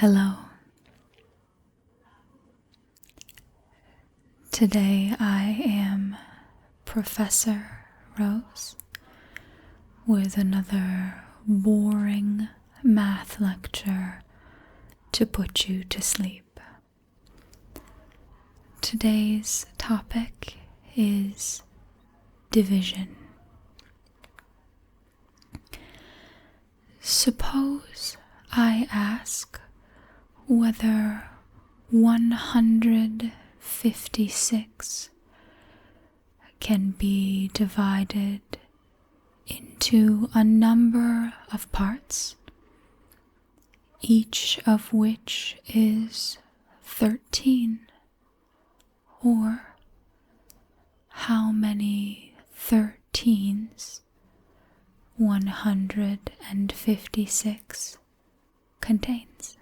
Hello. Today I am Professor Rose with another boring math lecture to put you to sleep. Today's topic is division. Suppose I ask whether 156 can be divided into a number of parts, each of which is 13, or how many 13s 156 contains.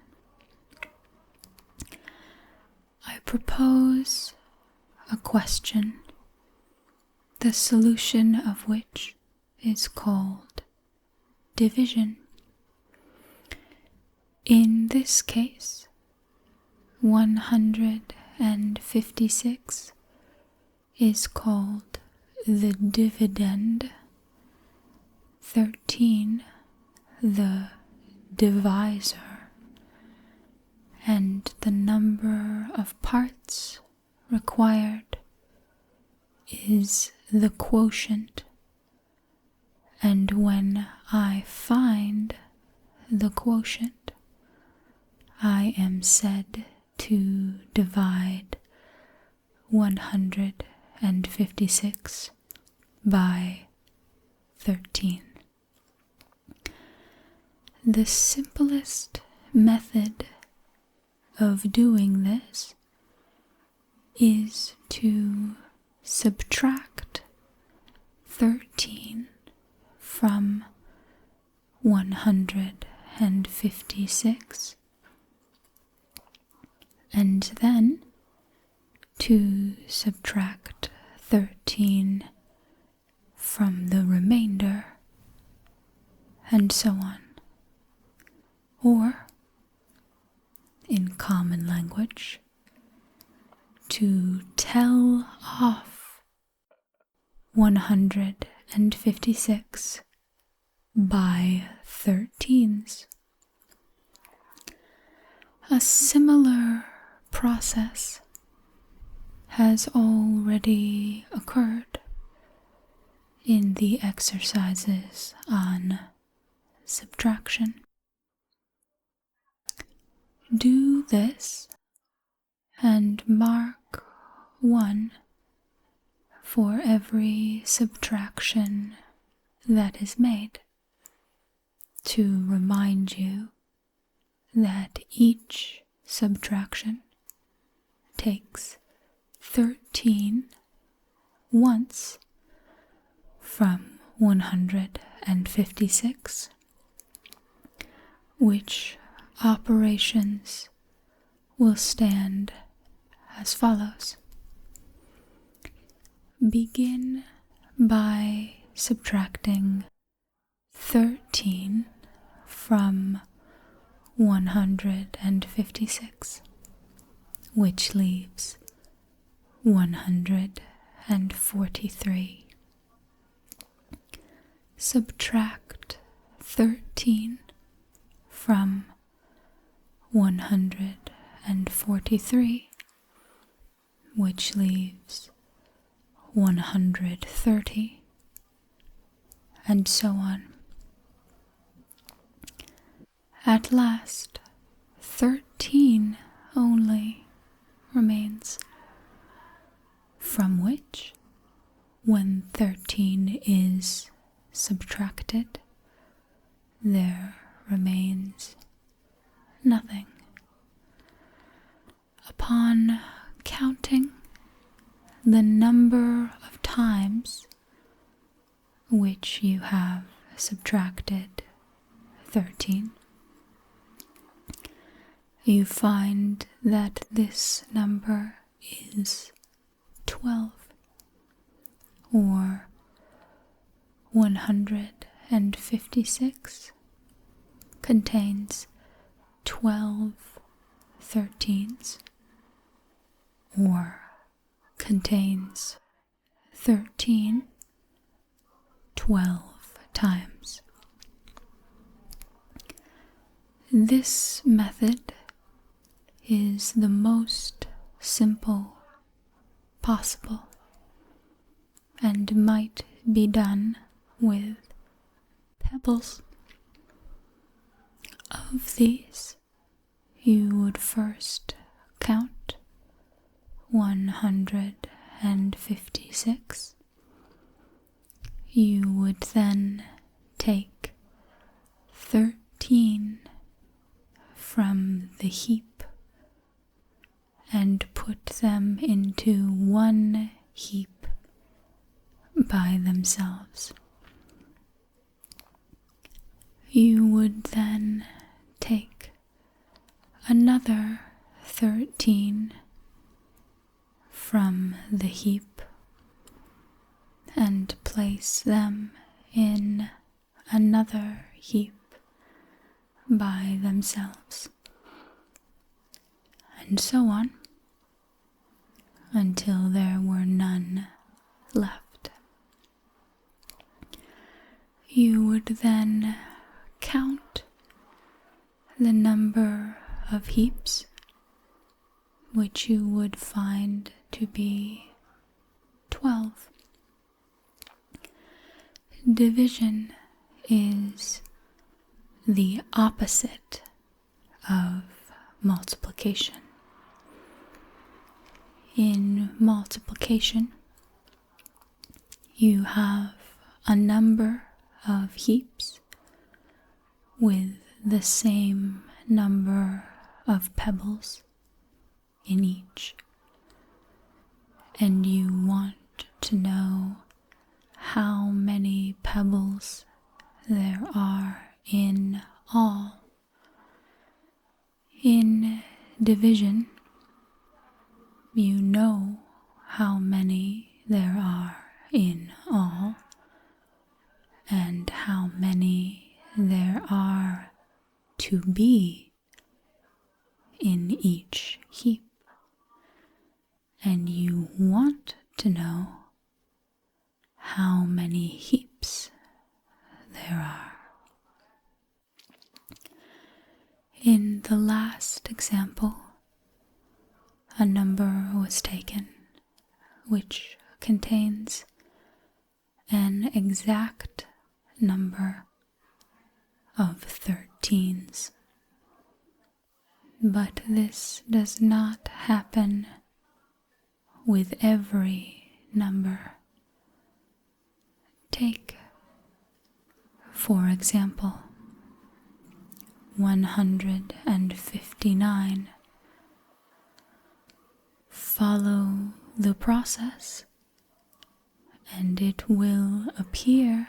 I propose a question, the solution of which is called division. In this case, 156 is called the dividend, 13 the divisor, and the number of parts required is the quotient. And when I find the quotient, I am said to divide 156 by 13. The simplest method of doing this is to subtract 13 from 156 and then to subtract 13 from the remainder, and so on. Or, in common language, to tell off 156 by 13s. A similar process has already occurred in the exercises on subtraction. Do this and mark 1 for every subtraction that is made, to remind you that each subtraction takes 13 once from 156, which operations will stand as follows. Begin by subtracting 13 from 156, which leaves 143. Subtract 13 from 143, which leaves 130, and so on. At last, 13 only remains, from which, when 13 is subtracted, there remains nothing. Upon counting the number of times which you have subtracted 13, you find that this number is 12, or 156 contains 12 13s or contains 13 12 times. This method is the most simple possible and might be done with pebbles. Of these, you would first count 156. You would then take 13 from the heap and put them into one heap by themselves. You would then take another 13 from the heap and place them in another heap by themselves, and so on until there were none left. You would then count the number of heaps, which you would find to be 12. Division is the opposite of multiplication. In multiplication, you have a number of heaps with the same number of pebbles in each, and you want to know how many pebbles there are in all. In division, you know how many there are in all and how many there are to be in each heap, and you want to know how many heaps there are. In the last example, a number was taken which contains an exact number of 13s. But this does not happen with every number. Take, for example, 159. Follow the process, and it will appear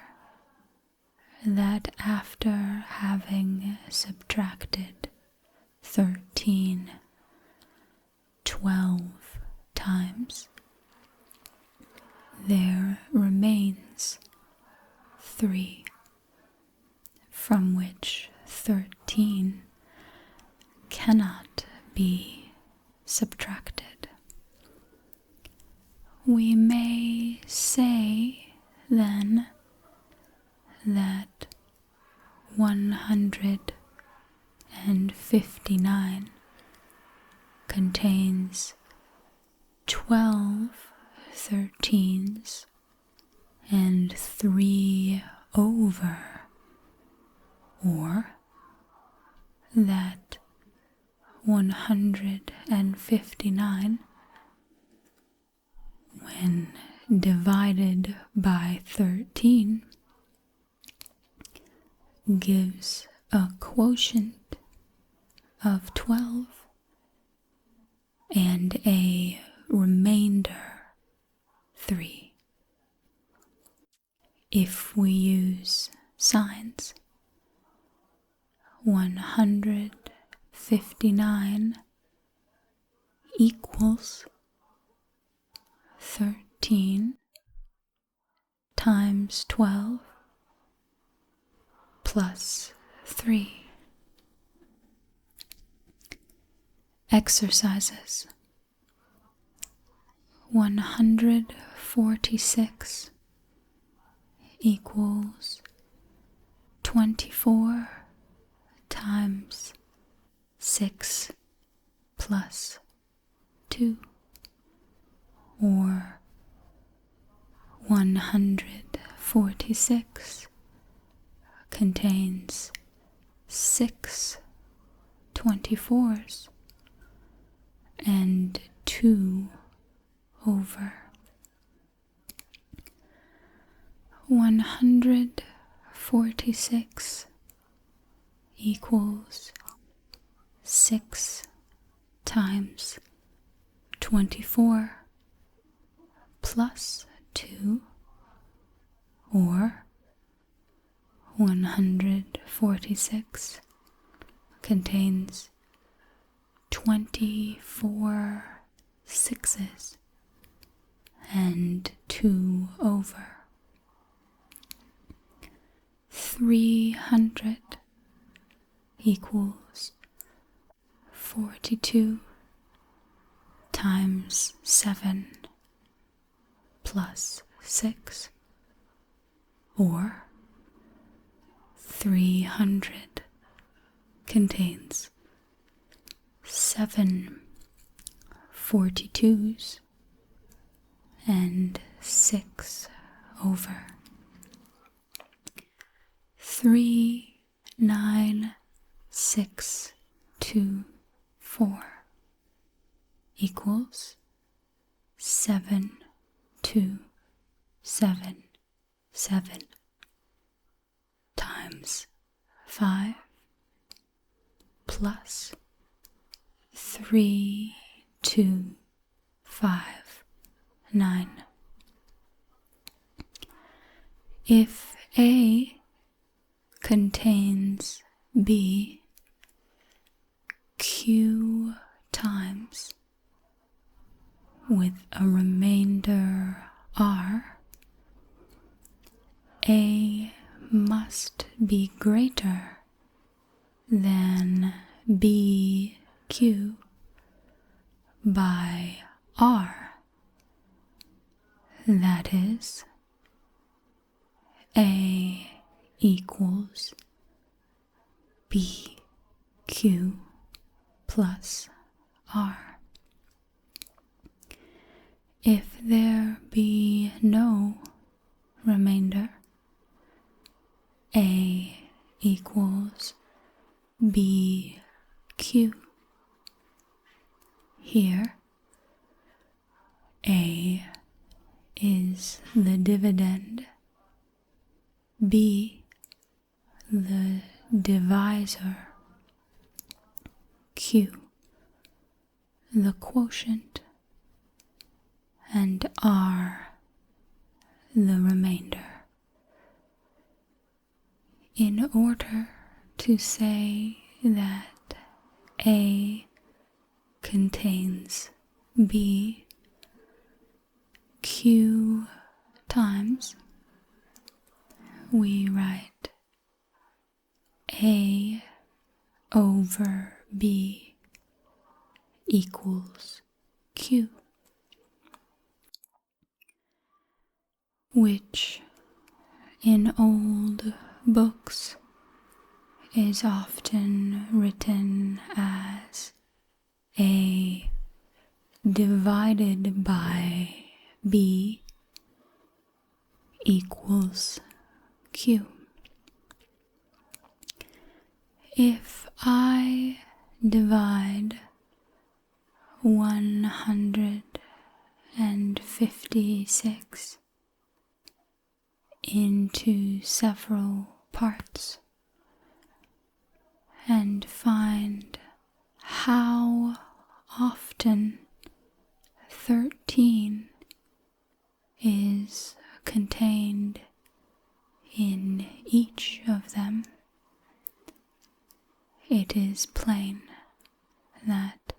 that after having subtracted 13 12 times, there remains 3, from which 13 cannot be subtracted. We may say then that 159 contains 12 13s and 3 over, or that 159, when divided by 13, gives a quotient of 12 and a remainder 3. If we use signs, 159 equals 13 times 12 plus 3. Exercises 146 equals 24 times 6 plus 2, or 146 contains 6 24s and 2 over. 146 equals 6 times 24 plus 2, or 146 contains 24 sixes and 2 over. 300 equals 42 times 7 plus 6, or 300 contains 7 42s and 6 over. 3, 9, 6, 2, 4 equals 7, 2, 7, 7 times 5 plus 3, 2, 5, 9. If A contains B, Q times with a remainder R, A must be greater than BQ by R. That is, A equals BQ plus R. If there be no remainder, A equals BQ. Here, A is the dividend, B the divisor, Q the quotient, and R the remainder. In order to say that A contains B, Q times, we write A over B equals Q, which in old books is often written as A divided by B equals Q. If I divide 156 into several parts and find how often 13 is contained in each of them, it is plain that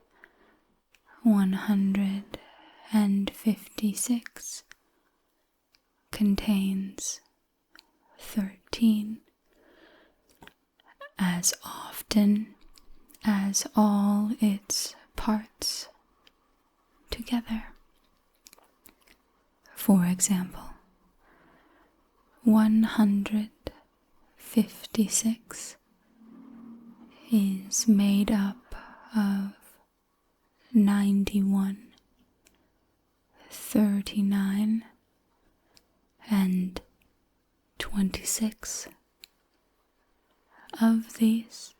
156 contains 13 as often as all its parts together. For example, 156 is made up of 91, 39, and 26. Of these,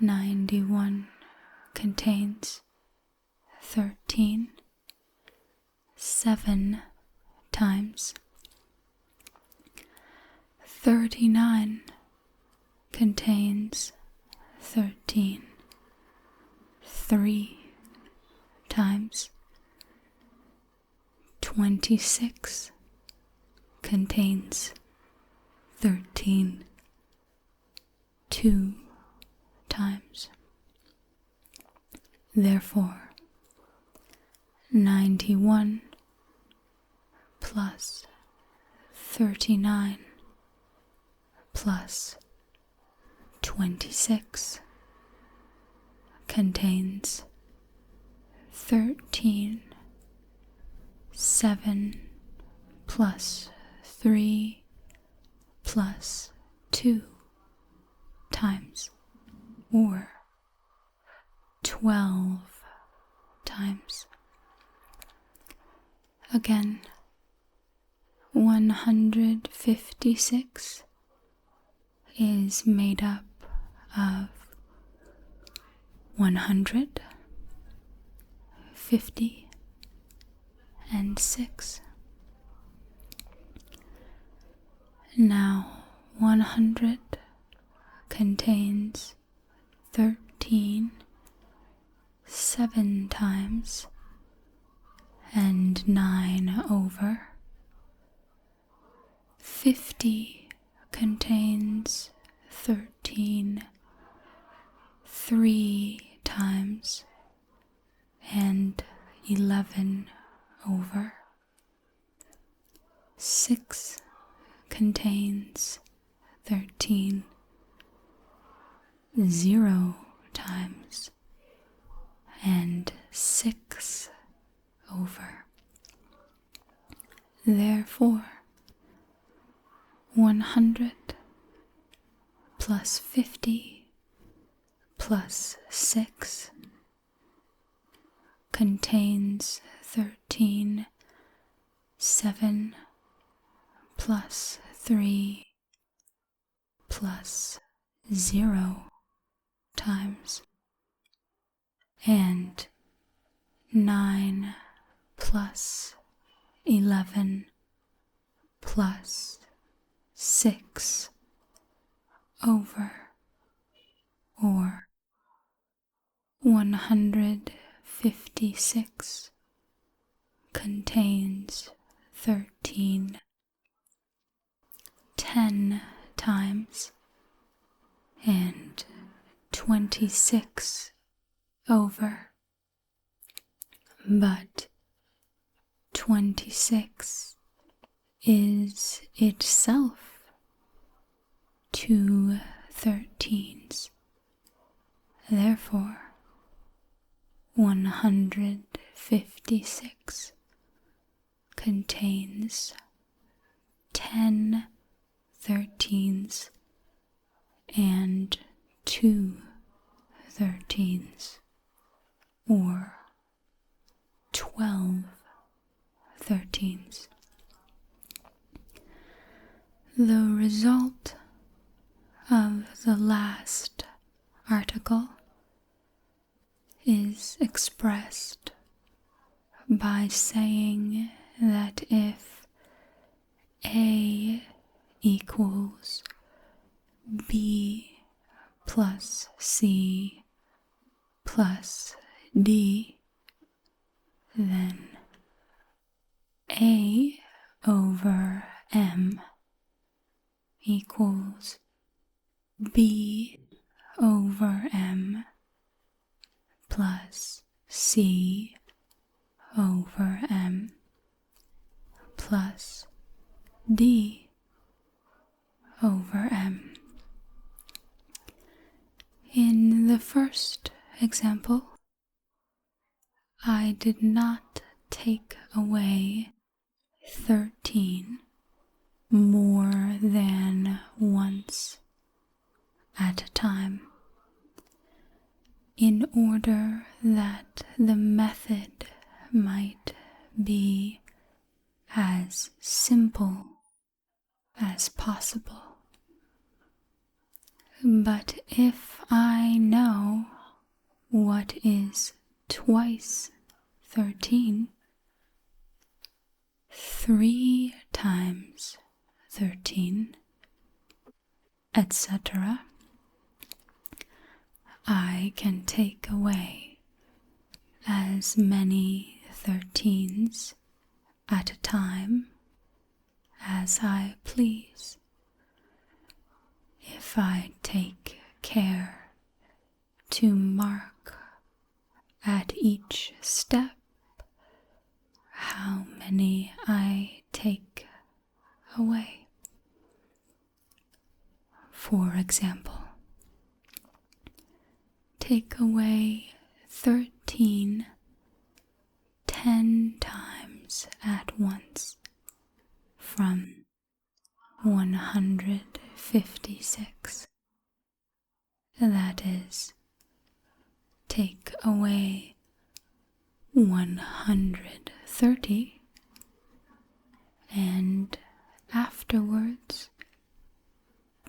91 contains 13 7 times. 39 contains 13 3 times. 26 contains 13 2 times. Therefore, 91 plus 39 plus 26 contains 13 7 plus 3 plus 2 times, or 12 times. Again, 156 is made up of 100, 50, and 6. Now, 100 contains 13 7 times and 9 over. 50 contains 13 3 times and 11 over. 6 contains 13 0 times and 6 over. Therefore, 100 plus 50 plus 6 contains 13 7 plus 3 plus 0 times, and 9 plus 11 plus 6 over, or 156 contains 13 10 times and 26 over, but 26 is itself 2 13s. Therefore, 156 contains 10 13s and 2 13s, or 12 13s. The result of the last article is expressed by saying that if A equals B plus C plus D, then A over M equals B over M plus C over M plus D over M. In the first example, I did not take away 13 more than once at a time. In order that the method might be as simple as possible. But if I know what is twice 13, 3 times 13, etc., I can take away as many 13s at a time as I please, if I take care to mark at each step how many I take away. For example, take away 13 10 times at once from 156. That is, take away 130 and afterwards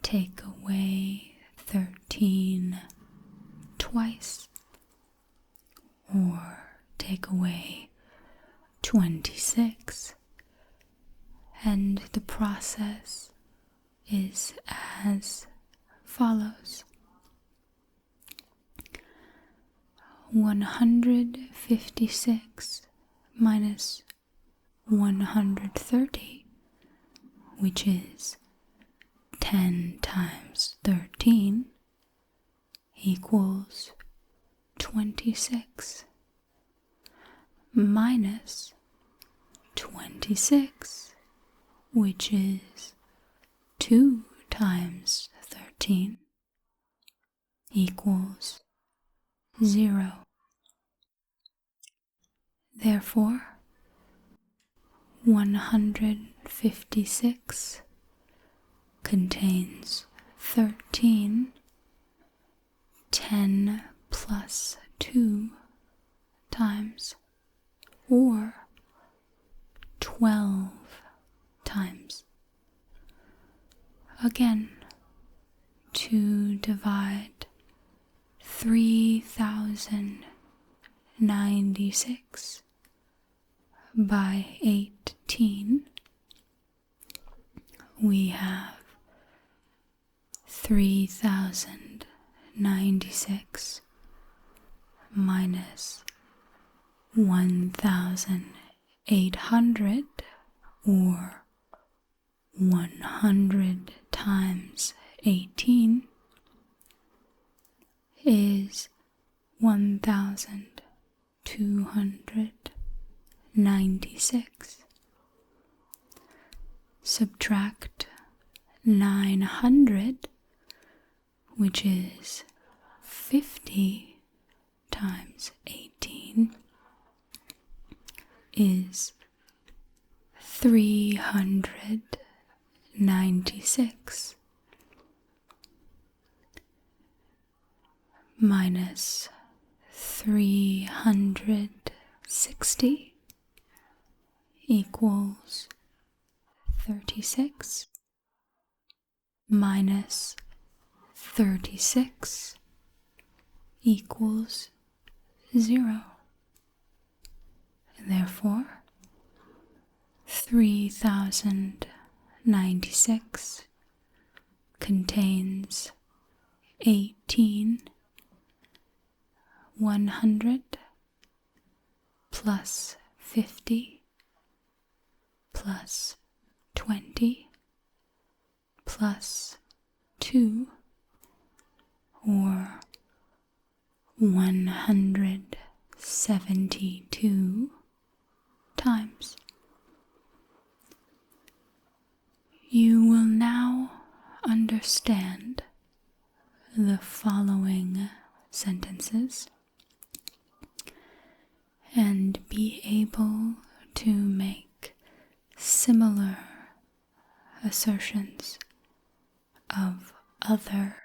take away 13 twice, or take away 26, and the process is as follows. 156 minus 130, which is 10 times 13, equals 26, minus 26, which is 2 times 13, equals 0. Therefore, 156 contains 13, 10 plus 2 times, or 12 times. Again, to divide 3096 by 18, we have 3096 minus 1800, or 100 times 18, is 1296. Subtract 900, which is 50 times 18, is 396, minus 360 equals 36, minus 36 equals 0. Therefore, 3096 contains 18 100 plus 50 plus 20 plus 2, or 172 times. You will now understand the following sentences and be able to make similar assertions of other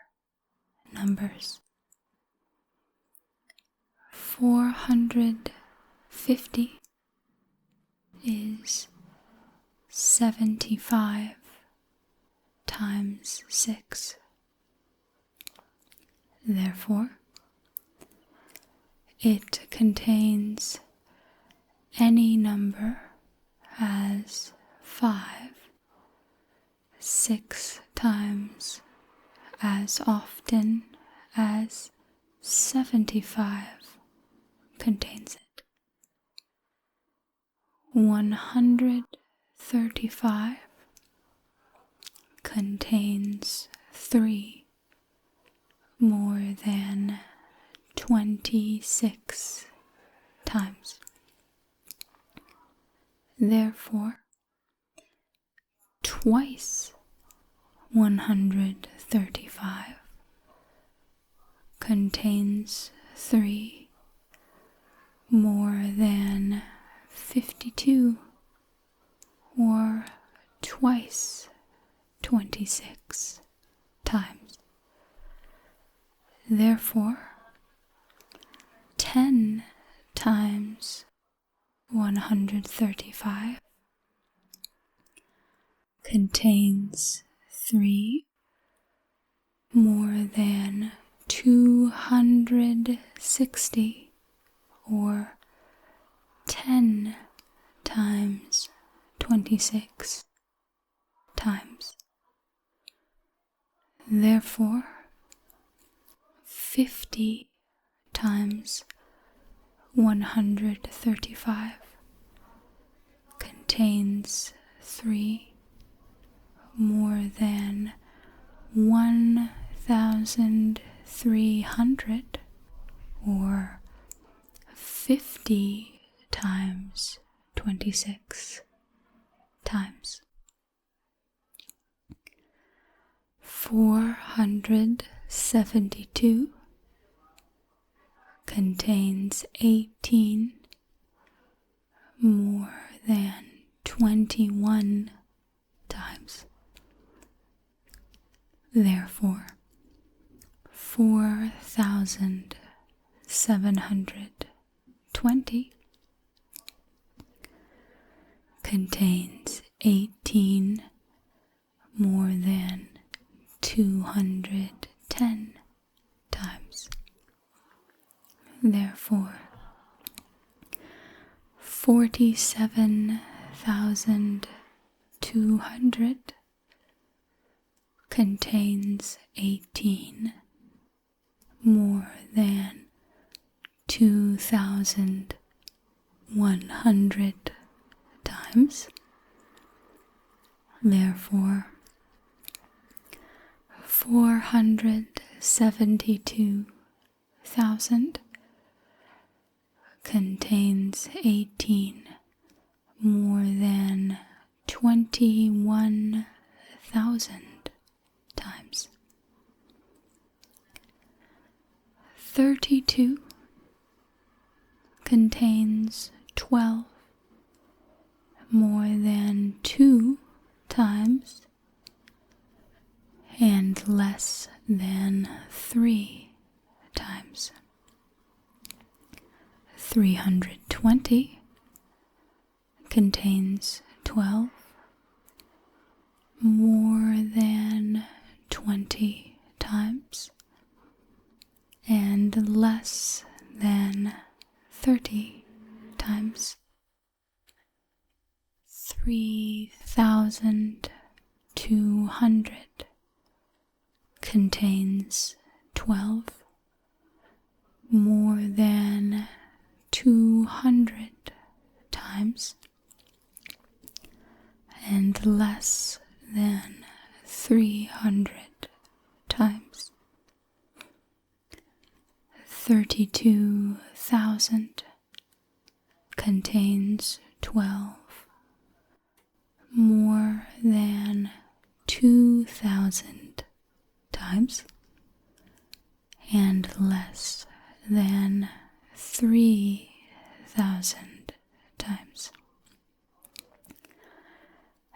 numbers. 450 is 75 times 6. Therefore, it contains any number as 5 6 times as often as 75 contains it. 135 contains 3 more than 26 times. Therefore, twice 135 contains 3 more than 52, or twice 26 times. Therefore, 10 times 135 contains 3 more than 260, or 10 times 26 times. Therefore, 50 times 135 contains 3 more than 1,300, or 50 times 26 times. 472 contains 18 more than 21 times. Therefore, 4,720 contains 18 more than 210 times. Therefore, 47,200 contains 18 more than 2,100 times. Therefore, 472,000 contains 18 more than 21,000 times. 32 contains 12 more than 2 times and less than 3 times. 320 contains 12 more than 20 times and less than 30 times. 3,200 contains 12 more than 200 times and less than 300 times. 32,000 contains 12 more than 2,000 times and less than 3,000 times,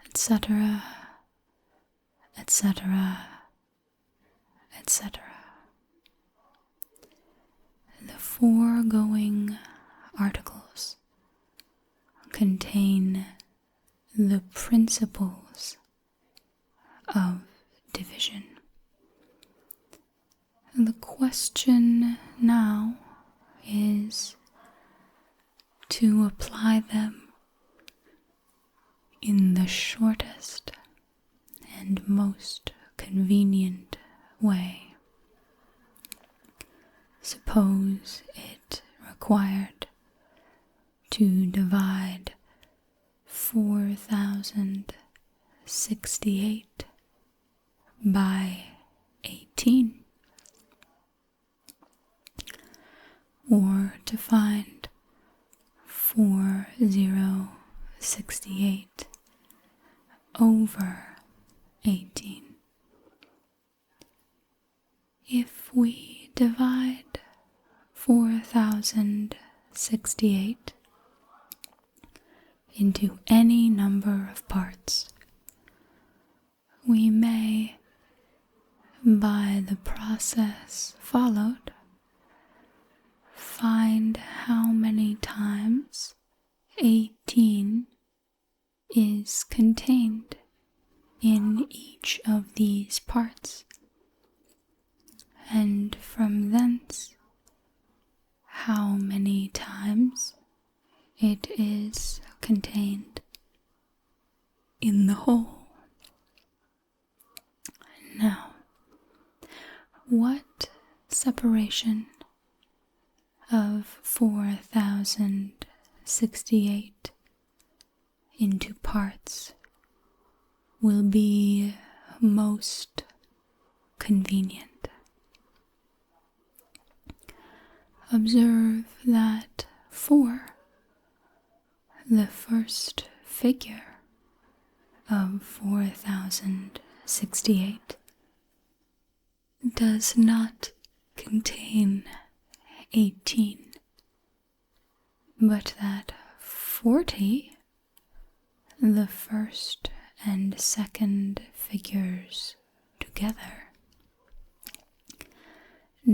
etc., etc., etc. The foregoing articles contain the principles of division. The question now is to apply them in the shortest and most convenient way. Suppose it required to divide 4,068 by 18, or to find 4068 over 18. If we divide 4,068 into any number of parts, we may, by the process followed, find how many times 18 is contained in each of these parts, and from thence how many times it is contained in the whole. Now, what separation of 4,068 into parts will be most convenient? Observe that 4, the first figure of 4,068, does not contain 18, but that 40, the first and second figures together,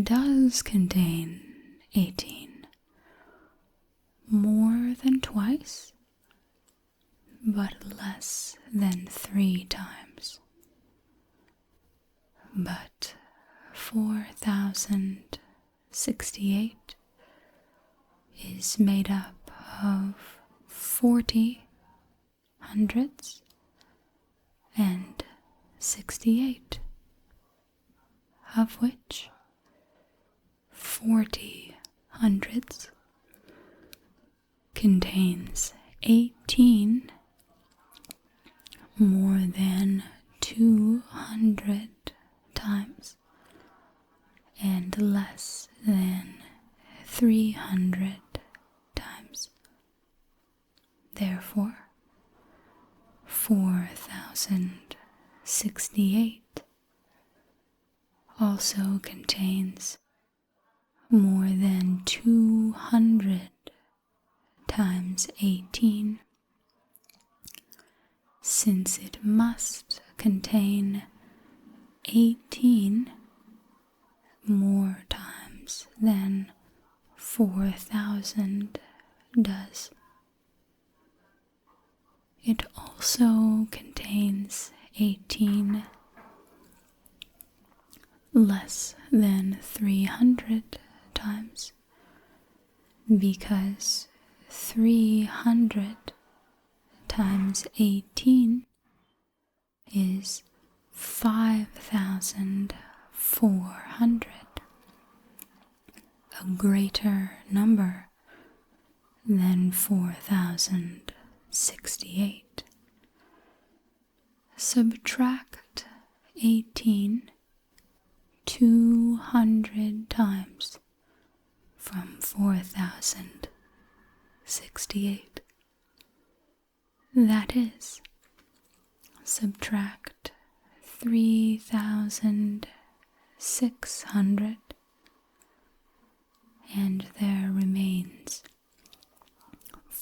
does contain 18, more than twice, but less than 3 times. But 4,068 is made up of 40 hundredths and 68, of which 40 hundredths contains 18 more than 200 times and less than 300 times. Therefore, 4,068 also contains more than 200 times 18, since it must contain 18 more times than 4,000 does. It also contains 18 less than 300 times, because 300 times 18 is 5,400, a greater number than 4,068. Subtract 18 200 times from 4,068. That is, subtract 3,600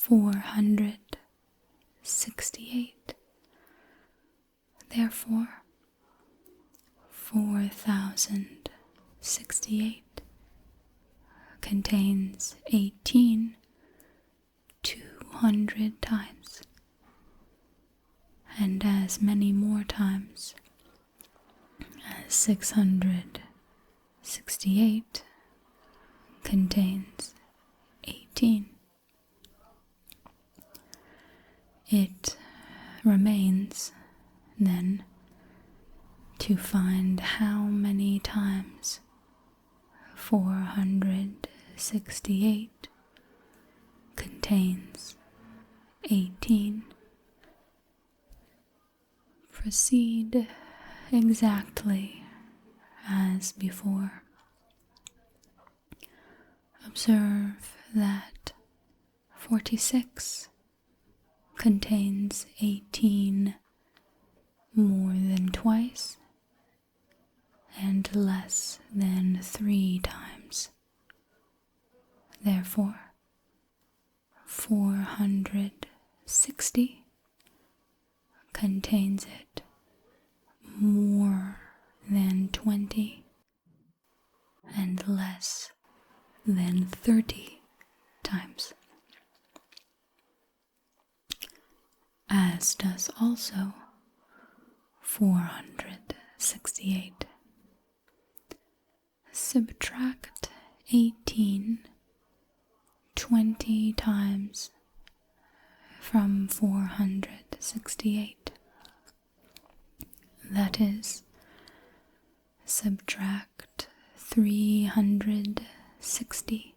468. Therefore, 4068 contains 18 200 times, and as many more times as 668 contains 18. It remains, then, to find how many times 468 contains 18. Proceed exactly as before. Observe that 46 contains 18 more than twice and less than 3 times. Therefore, 460 contains it more than 20 and less than 30 times, as does also 468. Subtract 18 20 times from 468. That is, subtract 360.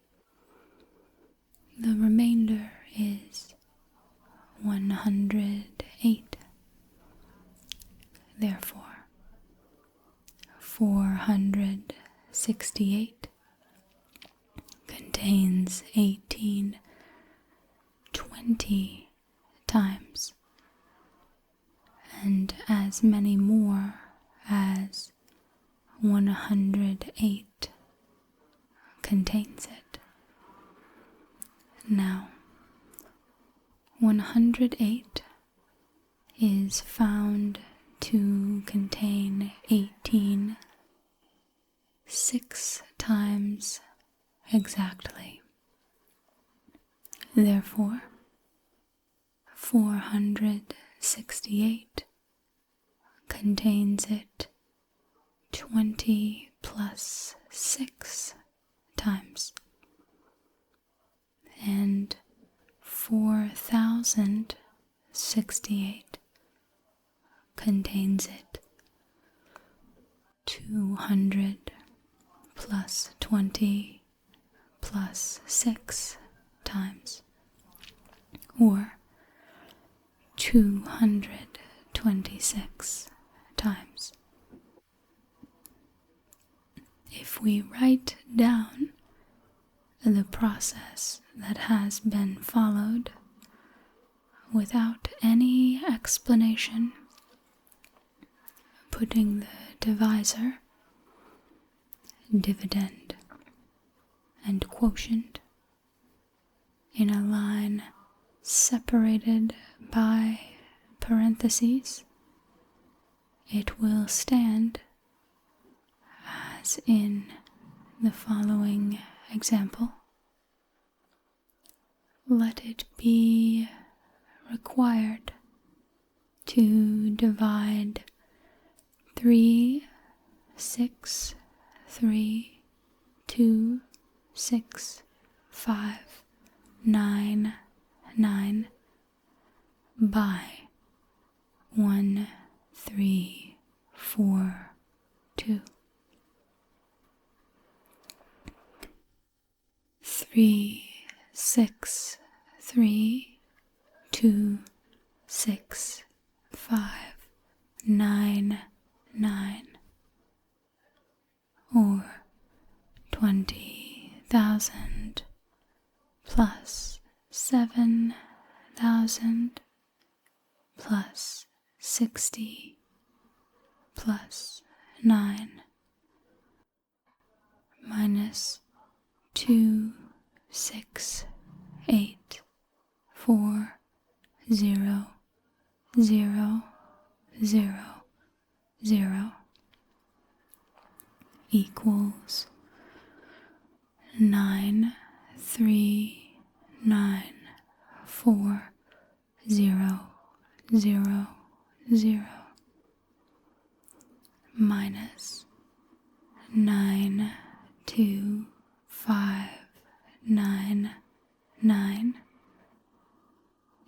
The remainder is 108. Therefore, 468 contains 18 20 times, and as many more as 108 contains it. Now, 108 is found to contain 18 6 times exactly. Therefore, 468 contains it 20 plus 6 times, and 4068 contains it 200 plus 20 plus 6 times, or 226 times. If we write down the process that has been followed without any explanation, putting the divisor, dividend, and quotient in a line separated by parentheses, it will stand as in the following example. Let it be required to divide 3, 6, 3, 2, 6, 5, 9, 9 by 1, 3, 4, 2. 3, 6, 3, 2, 6, 5, 9, 9, or 20,000 plus 7,000 plus 60 plus 9 minus 2, 6, 8, 4 0 0 0 0 equals 9 3 9 4 0 0 0 minus 9 2 5 9 9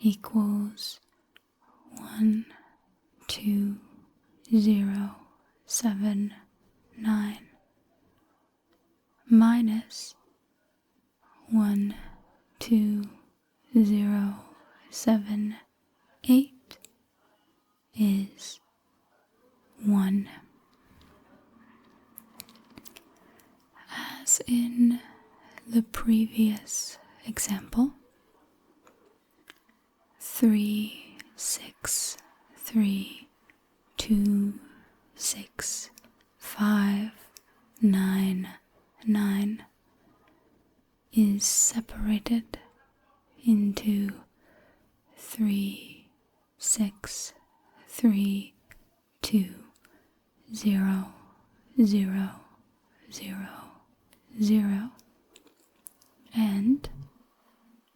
equals 1 2 0 7 9 minus 1 2 0 7 8 is 1. As in the previous example, 3 6 3 2 6 5 9 9 is separated into 3 6 3 2 0 0 0 0 and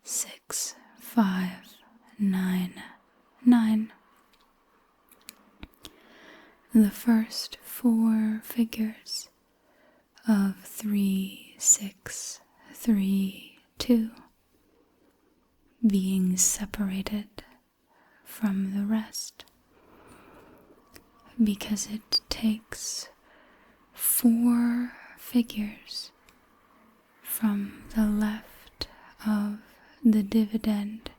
6 5 9 9. The first 4 figures of 3 6 3 2 being separated from the rest because it takes 4 figures from the left of the dividend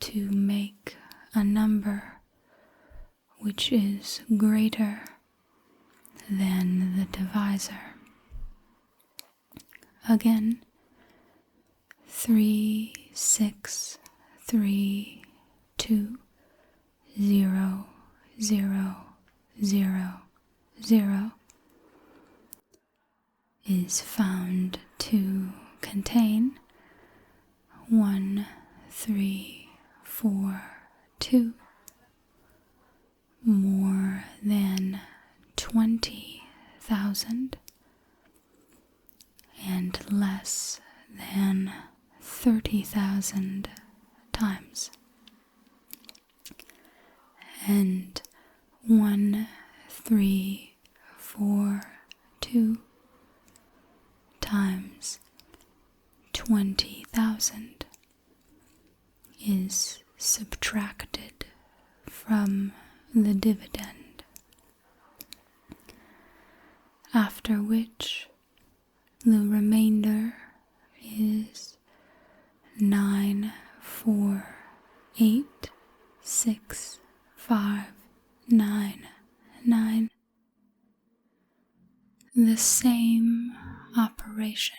to make a number which is greater than the divisor. Again, 3 6 3 2 0 0 0 0 is found to contain 1 3 4 2, more than 20,000 and less than 30,000 times, and 1 3 4 2 times 20,000 is subtracted from the dividend, after which the remainder is 9 4 8 6 5 9 9. The same operation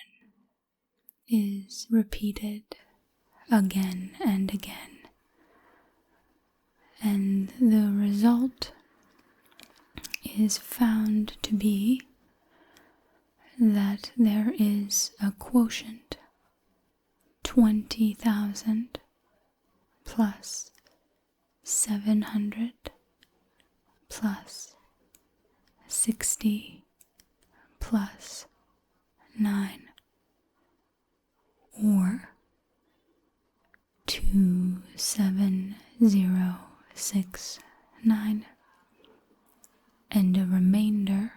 is repeated again and again, and the result is found to be that there is a quotient 20,000 plus 700 plus 60 plus 9, or 27069, and a remainder